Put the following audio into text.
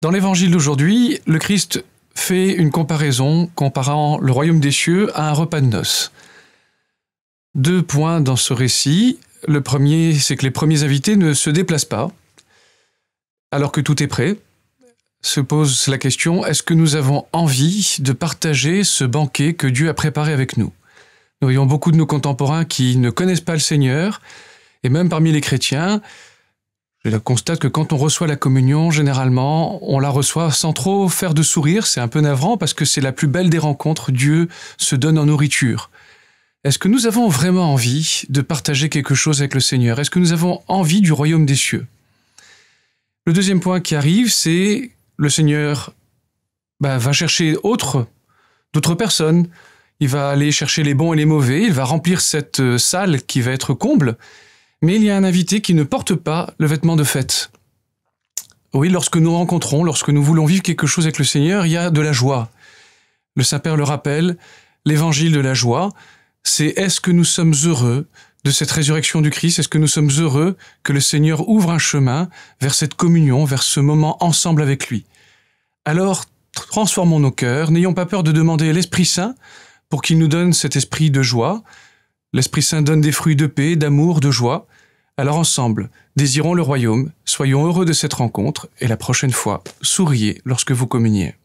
Dans l'évangile d'aujourd'hui, le Christ fait une comparaison comparant le royaume des cieux à un repas de noces. 2 points dans ce récit. Le premier, c'est que les premiers invités ne se déplacent pas, alors que tout est prêt. Se pose la question, est-ce que nous avons envie de partager ce banquet que Dieu a préparé avec nous? Nous voyons beaucoup de nos contemporains qui ne connaissent pas le Seigneur, et même parmi les chrétiens, je constate que quand on reçoit la communion, généralement, on la reçoit sans trop faire de sourire. C'est un peu navrant parce que c'est la plus belle des rencontres. Dieu se donne en nourriture. Est-ce que nous avons vraiment envie de partager quelque chose avec le Seigneur? Est-ce que nous avons envie du royaume des cieux? Le deuxième point qui arrive, c'est le Seigneur va chercher d'autres personnes. Il va aller chercher les bons et les mauvais. Il va remplir cette salle qui va être comble. Mais il y a un invité qui ne porte pas le vêtement de fête. Oui, lorsque nous rencontrons, lorsque nous voulons vivre quelque chose avec le Seigneur, il y a de la joie. Le Saint-Père le rappelle, l'évangile de la joie, c'est est-ce que nous sommes heureux de cette résurrection du Christ? Est-ce que nous sommes heureux que le Seigneur ouvre un chemin vers cette communion, vers ce moment ensemble avec lui? Alors, transformons nos cœurs, n'ayons pas peur de demander l'Esprit Saint pour qu'il nous donne cet esprit de joie. L'Esprit Saint donne des fruits de paix, d'amour, de joie. Alors ensemble, désirons le royaume, soyons heureux de cette rencontre et la prochaine fois, souriez lorsque vous communiez.